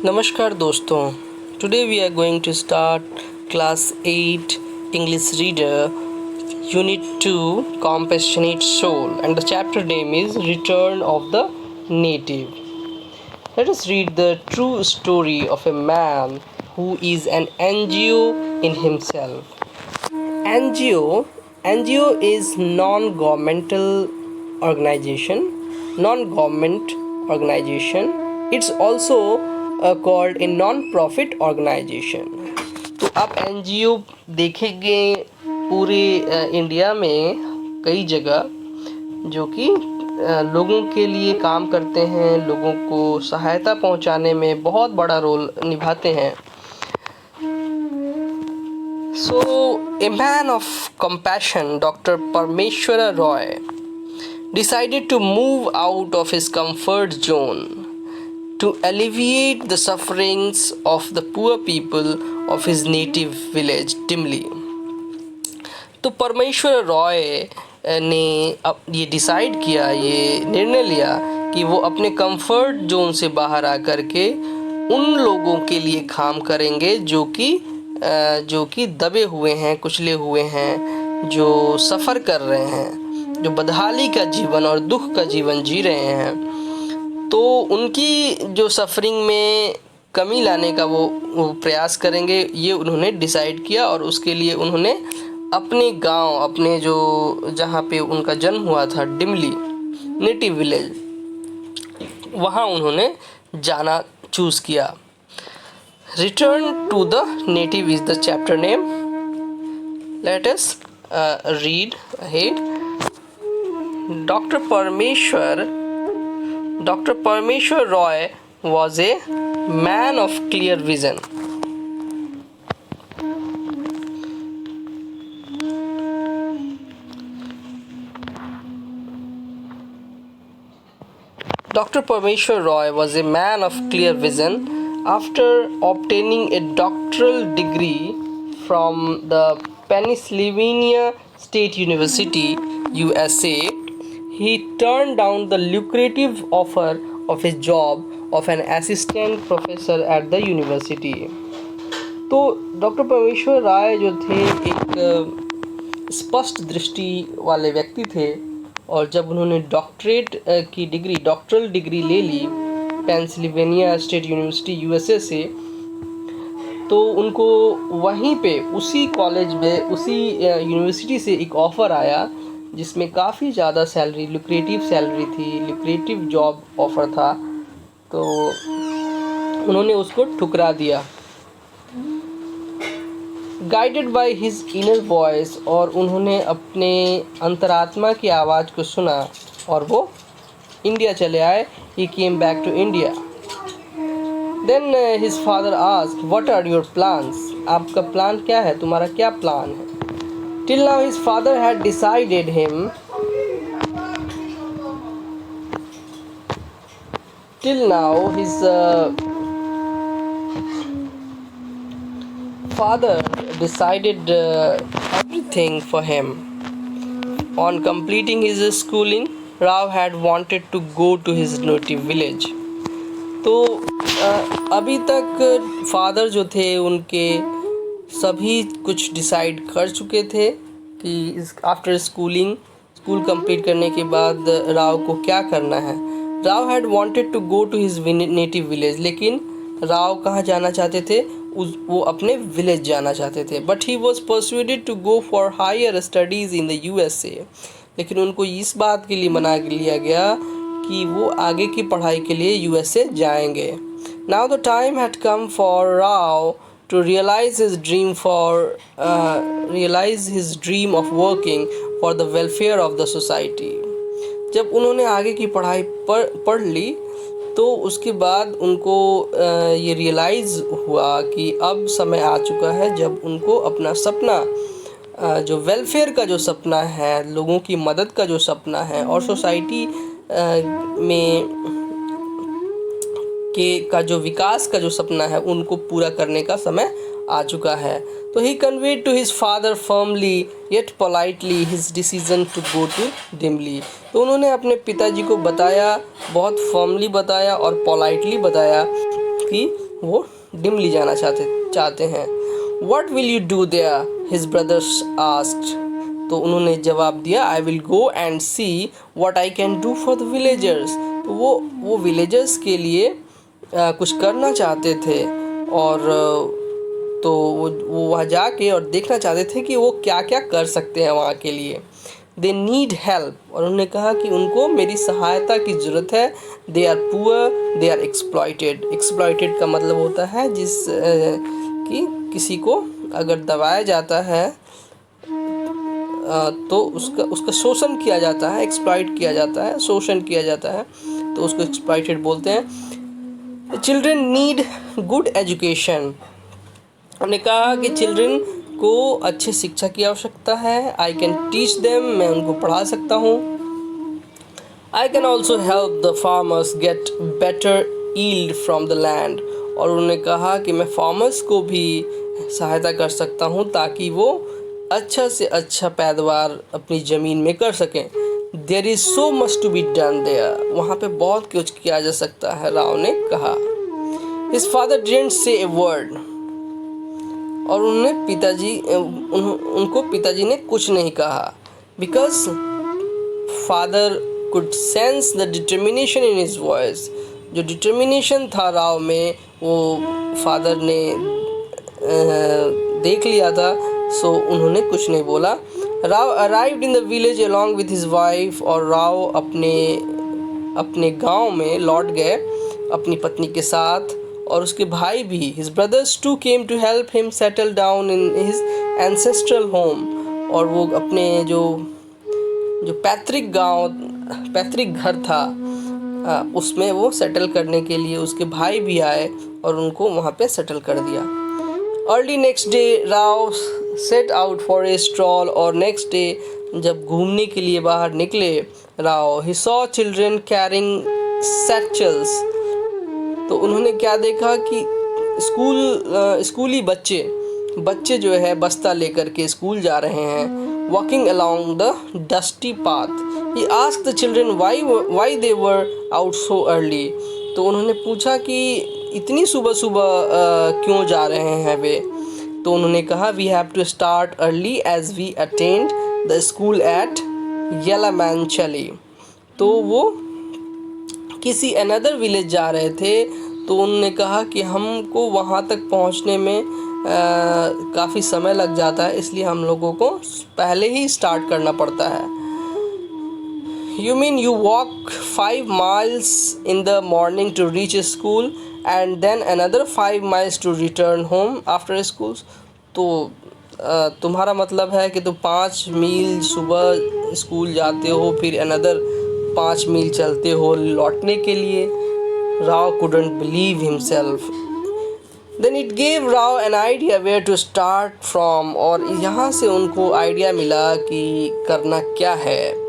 नमस्कार दोस्तों, today we are going to start class 8 English reader unit 2 compassionate soul, and the chapter name is return of the native. Let us read the true story of a man who is an NGO in himself. NGO is non-government organization. It's also called a non-profit organization. तो आप NGO देखेंगे पूरे India में कई जगह, जो कि लोगों के लिए काम करते हैं, लोगों को सहायता पहुंचाने में बहुत बड़ा रोल निभाते हैं. So, a man of compassion, Dr. Parmeshwara Roy, decided to move out of his comfort zone to alleviate the sufferings of the poor people of his native village, Dimli. तो परमेश्वर रॉय ने अब ये डिसाइड किया, ये निर्णय लिया कि वो अपने कंफर्ट जोन से बाहर आकर के उन लोगों के लिए काम करेंगे जो कि दबे हुए हैं, कुचले हुए हैं, जो सफ़र कर रहे हैं, जो बदहाली का जीवन और दुख का जीवन जी रहे हैं. तो उनकी जो सफरिंग में कमी लाने का वो प्रयास करेंगे, ये उन्होंने डिसाइड किया. और उसके लिए उन्होंने अपने गांव, अपने जो जहाँ पे उनका जन्म हुआ था, डिमली नेटिव विलेज, वहाँ उन्होंने जाना चूज़ किया. Return to the native is the chapter name. Let us read ahead. Dr. Parmeshwar Roy was a man of clear vision. Dr. Parmeshwar Roy was a man of clear vision. After obtaining a doctoral degree from the Pennsylvania State University, USA, he turned down the lucrative offer of a job of an assistant professor at the university. तो doctor परमेश्वर राय जो थे, एक स्पष्ट दृष्टि वाले व्यक्ति थे, और जब उन्होंने डॉक्टरल डिग्री ले ली पेंसिल्वेनिया स्टेट यूनिवर्सिटी यूएसए से, तो उनको वहीं पे उसी कॉलेज में, उसी यूनिवर्सिटी से एक ऑफ़र आया जिसमें काफ़ी ज़्यादा सैलरी, लुक्रेटिव सैलरी थी, लुक्रेटिव जॉब ऑफ़र था. तो उन्होंने उसको ठुकरा दिया. Guided by his inner voice, और उन्होंने अपने अंतरात्मा की आवाज़ को सुना और वो इंडिया चले आए. He came back to India. Then his father asked, "What are your plans? आपका प्लान क्या है? तुम्हारा क्या प्लान है?" Till now his father had decided him. Till now his father decided everything for him. On completing his schooling, Rao had wanted to go to his native village. तो अभी तक father जो थे उनके सभी कुछ डिसाइड कर चुके थे कि आफ्टर स्कूल कंप्लीट करने के बाद राव को क्या करना है. Rao had wanted to go to his native village, लेकिन राव कहाँ जाना चाहते थे? वो अपने विलेज जाना चाहते थे. But he was persuaded to go for higher studies in the USA. लेकिन उनको इस बात के लिए मना लिया गया कि वो आगे की पढ़ाई के लिए USA जाएंगे. Now the time had come for Rao to realise his dream of working for the welfare of the society. जब उन्होंने आगे की पढ़ाई पढ़ ली, तो उसके बाद उनको ये रियलाइज़ हुआ कि अब समय आ चुका है जब उनको अपना सपना, जो वेलफेयर का जो सपना है, लोगों की मदद का जो सपना है, और सोसाइटी में का जो विकास का जो सपना है, उनको पूरा करने का समय आ चुका है. तो he conveyed to his father firmly yet politely his decision to go to Dimili. तो उन्होंने अपने पिताजी को बताया, बहुत फर्मली बताया और पोलाइटली बताया कि वो डिमली जाना चाहते हैं। What will you do there? His brothers asked. तो उन्होंने जवाब दिया, I will go and see what I can do for the villagers. तो वो villagers के लिए कुछ करना चाहते थे, और तो वो वहाँ जाके और देखना चाहते थे कि वो क्या क्या कर सकते हैं वहाँ के लिए। दे नीड हेल्प, और उन्होंने कहा कि उनको मेरी सहायता की ज़रूरत है। They are poor, they are exploited. Exploited का मतलब होता है कि किसी को अगर दबाया जाता है तो उसका शोषण किया जाता है, एक्सप्लॉइट किया जाता है, शोषण किया जाता है, तो उसको एक्सप्लॉयटेड बोलते हैं। Children need good education. हमने कहा कि चिल्ड्रन को अच्छी शिक्षा की आवश्यकता है। आई कैन टीच देम, मैं उनको पढ़ा सकता हूँ। I can also help the farmers get better yield from the land. और उन्होंने कहा कि मैं फार्मर्स को भी सहायता कर सकता हूँ ताकि वो अच्छा से अच्छा पैदावार अपनी ज़मीन में कर सकें। There is so much to be done there. वहाँ पे बहुत कुछ किया जा सकता है, राव ने कहा। His father didn't say a word. और उनको पिताजी ने कुछ नहीं कहा। Because father could sense the determination in his voice. जो डिटर्मिनेशन था राव में, वो फादर ने देख लिया था, सो उन्होंने कुछ नहीं बोला। Rao arrived in the village along with his wife. और राव अपने गांव में लौट गए अपनी पत्नी के साथ, और उसके भाई भी। His brothers too came to help him settle down in his ancestral home. और वो अपने जो पैतृक घर था उसमें वो सेटल करने के लिए उसके भाई भी आए और उनको वहाँ पे सेटल कर दिया। Early next day Rao set out for a stroll. और नेक्स्ट डे जब घूमने के लिए बाहर निकले Rao, he saw children carrying satchels. तो उन्होंने क्या देखा कि स्कूली बच्चे जो है बस्ता लेकर के स्कूल जा रहे हैं। Walking along the dusty path, he asked the children why they were out so early. तो उन्होंने पूछा कि इतनी सुबह क्यों जा रहे हैं वे। तो उन्होंने कहा, we have to start early as we attend the school at Yelamanchili. तो वो किसी अनदर विलेज जा रहे थे, तो उन्होंने कहा कि हमको वहाँ तक पहुँचने में काफ़ी समय लग जाता है, इसलिए हम लोगों को पहले ही स्टार्ट करना पड़ता है। You mean you walk 5 miles in the morning to reach school and then another 5 miles to return home after school? तो तुम्हारा मतलब है कि तुम 5 मील सुबह स्कूल जाते हो, फिर अनदर 5 मील चलते हो लौटने के लिए। Rao couldn't believe himself. Then it gave Rao an idea where to start from. और यहाँ से उनको आइडिया मिला कि करना क्या है।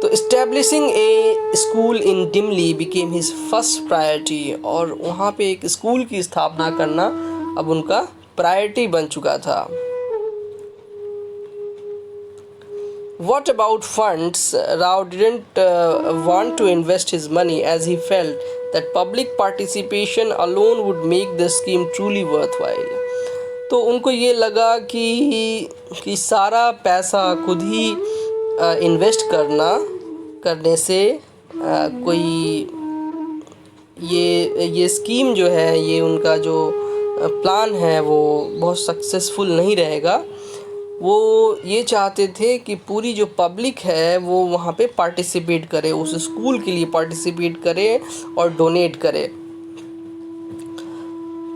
तो establishing a school in Dimli became his first priority। और वहाँ पे एक स्कूल की स्थापना करना अब उनका प्रायोरिटी बन चुका था। What about funds? Rao didn't want to invest his money as he felt that public participation alone would make the scheme truly worthwhile. तो उनको ये लगा कि सारा पैसा खुद ही इन्वेस्ट करने से कोई ये स्कीम जो है, ये उनका जो प्लान है वो बहुत सक्सेसफुल नहीं रहेगा। वो ये चाहते थे कि पूरी जो पब्लिक है वो वहाँ पे पार्टिसिपेट करे, उस स्कूल के लिए पार्टिसिपेट करे और डोनेट करे।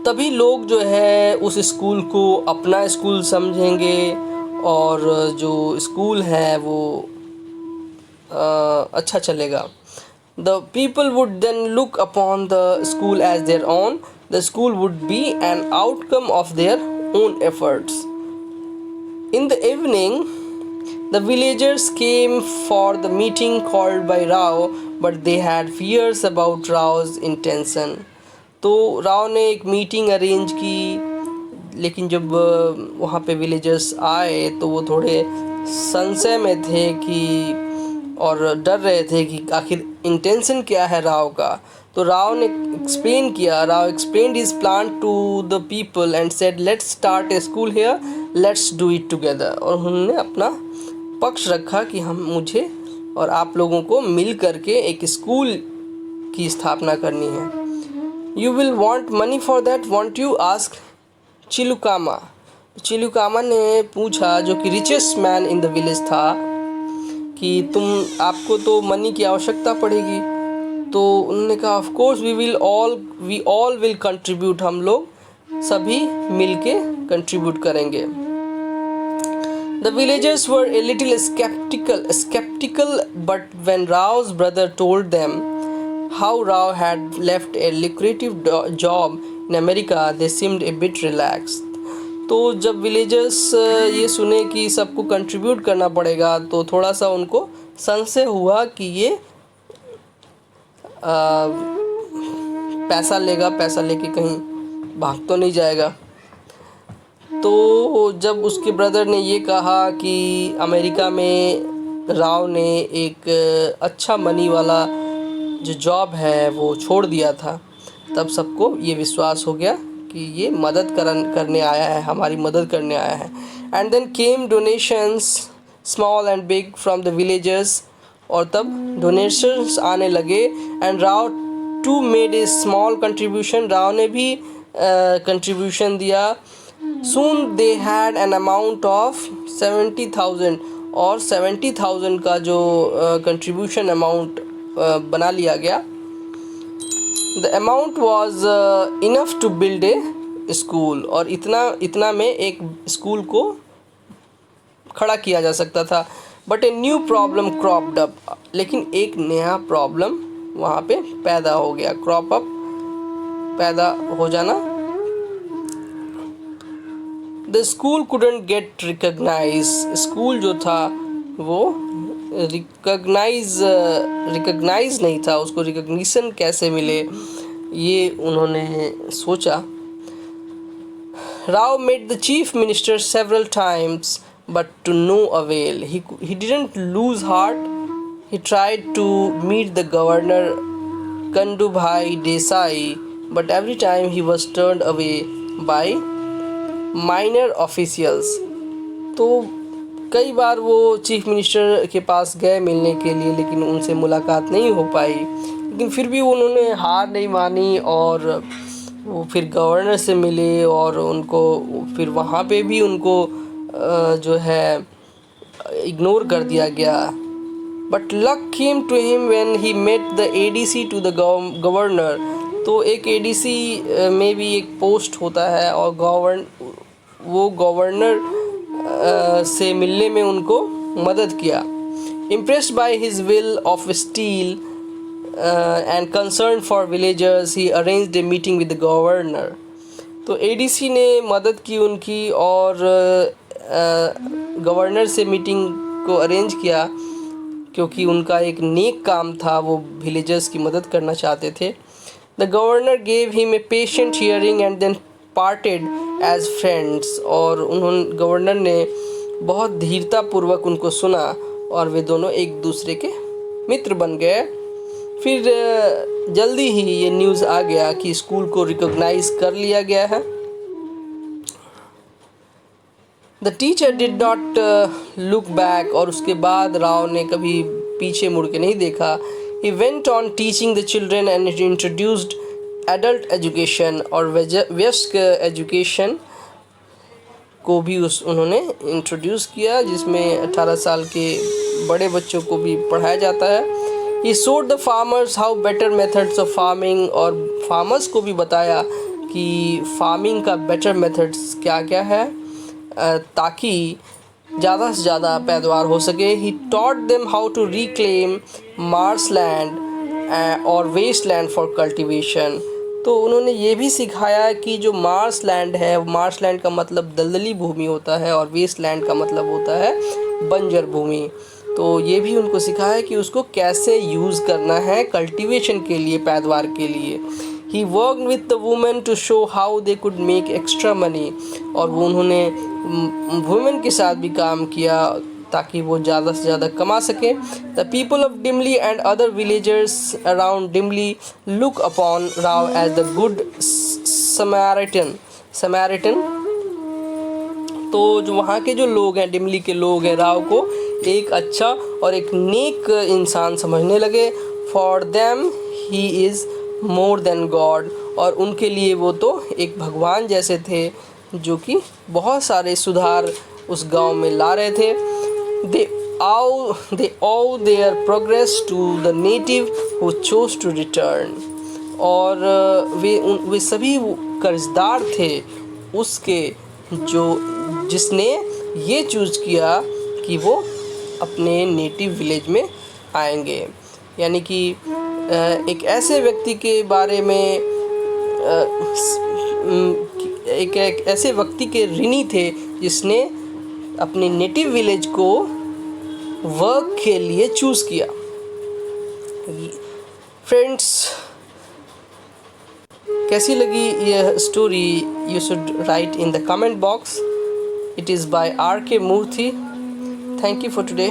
तभी लोग जो है उस स्कूल को अपना स्कूल समझेंगे और जो स्कूल है वो अच्छा चलेगा। The people would then look upon the school as their own. The school would be an outcome of their own efforts. In the evening, the villagers came for the meeting called by Rao, but they had fears about Rao's intention. तो राव ने एक meeting arrange की, लेकिन जब वहाँ पे villagers आए तो वो थोड़े संशय में थे कि और डर रहे थे कि आखिर इंटेंशन क्या है राव का। तो Rao explained his plan to the people and said let's start a school here, let's do it together. और उन्होंने अपना पक्ष रखा कि मुझे और आप लोगों को मिल करके एक स्कूल की स्थापना करनी है। You will want money for that want you, ask Chilukamma. Chilukamma ने पूछा, जो कि richest man in the village था, कि आपको तो मनी की आवश्यकता पड़ेगी। तो उन्होंने कहा of course we all will contribute, हम लोग सभी मिल के कंट्रीब्यूट करेंगे। The villagers were a little skeptical, but when Rao's brother told them how Rao had left a lucrative job in America, they seemed a bit relaxed. तो जब villagers ये सुने कि सबको कंट्रीब्यूट करना पड़ेगा तो थोड़ा सा उनको संशय हुआ कि ये पैसा लेके कहीं भाग तो नहीं जाएगा। तो जब उसके ब्रदर ने ये कहा कि अमेरिका में राव ने एक अच्छा मनी वाला जो जॉब है वो छोड़ दिया था, तब सबको ये विश्वास हो गया कि ये करने आया है, हमारी मदद करने आया है। And then came donations small and big from the villagers, और तब डोनेशंस आने लगे। And Rao too made a small contribution, Rao ने भी कंट्रीब्यूशन दिया। Soon they had an amount of 70,000, और 70,000 का जो कंट्रीब्यूशन अमाउंट बना लिया गया। The amount was enough to build a school, और इतना में एक स्कूल को खड़ा किया जा सकता था। But a new problem cropped up, लेकिन एक नया प्रॉब्लम वहाँ पे पैदा हो गया। क्रॉप अप, पैदा हो जाना। The school couldn't get recognized, school जो था वो रिकग्नाइज नहीं था, उसको रिकग्निशन कैसे मिले ये उन्होंने सोचा। Rao met the chief minister several times but to no avail. He didn't lose heart. He tried to meet the governor Kandubhai Desai, but every time he was turned away by minor officials. तो कई बार वो chief minister के पास गए मिलने के लिए, लेकिन उनसे मुलाकात नहीं हो पाई। लेकिन फिर भी उन्होंने हार नहीं मानी और वो फिर गवर्नर से मिले, और उनको फिर वहाँ पे भी उनको जो है इग्नोर कर दिया गया। But luck came to him when he met the ADC to the governor. तो एक एडीसी में भी एक पोस्ट होता है, और वो गवर्नर से मिलने में उनको मदद किया। Impressed by his will of steel and concern for villagers, he arranged a meeting with the governor. तो एडीसी ने मदद की उनकी, और गवर्नर से मीटिंग को अरेंज किया, क्योंकि उनका एक नेक काम था, वो विलेजर्स की मदद करना चाहते थे। The governor gave him a patient hearing and then parted as friends. और गवर्नर ने बहुत धीरतापूर्वक उनको सुना, और वे दोनों एक दूसरे के मित्र बन गए। फिर जल्दी ही ये न्यूज़ आ गया कि स्कूल को रिकॉग्नाइज कर लिया गया है। The teacher did not look back, और उसके बाद राव ने कभी पीछे मुड़ के नहीं देखा। He went on teaching the children and introduced adult education, और वयस्क एजुकेशन को भी उन्होंने इंट्रोड्यूस किया, जिसमें 18 साल के बड़े बच्चों को भी पढ़ाया जाता है। He showed the farmers how better methods of farming, और फार्मर्स को भी बताया कि फार्मिंग का बेटर मेथड्स क्या क्या है, ताकि ज़्यादा से ज़्यादा पैदावार हो सके। He taught them how to reclaim marshland और वेस्टलैंड फॉर कल्टीवेशन। तो उन्होंने ये भी सिखाया कि जो मार्शलैंड है, मार्शलैंड का मतलब दलदली भूमि होता है, और वेस्टलैंड का मतलब होता है बंजर भूमि। तो ये भी उनको सिखाया कि उसको कैसे यूज़ करना है कल्टीवेशन के लिए, पैदावार के लिए। He work with the women to show how they could make extra money, और वो उन्होंने वुमेन के साथ भी काम किया ताकि वो ज़्यादा से ज़्यादा कमा सके। The people of Dimli and other villagers around Dimli look upon Rao as the good Samaritan. तो जो वहाँ के जो लोग हैं, डिमली के लोग हैं, राव को एक अच्छा और एक नेक इंसान समझने लगे। For them he is more than God, और उनके लिए वो तो एक भगवान जैसे थे जो कि बहुत सारे सुधार उस गांव में ला रहे थे। दे owe their progress to the native who chose to return, और वे सभी कर्जदार थे उसके जिसने ये चूज़ किया कि वो अपने नेटिव विलेज में आएंगे। यानी कि एक ऐसे व्यक्ति के बारे में एक ऐसे व्यक्ति के ऋणी थे जिसने अपने नेटिव विलेज को वर्क के लिए चूज़ किया। फ्रेंड्स, कैसी लगी यह story? You should write in the comment box. It is by R.K. Murthy. Thank you for today.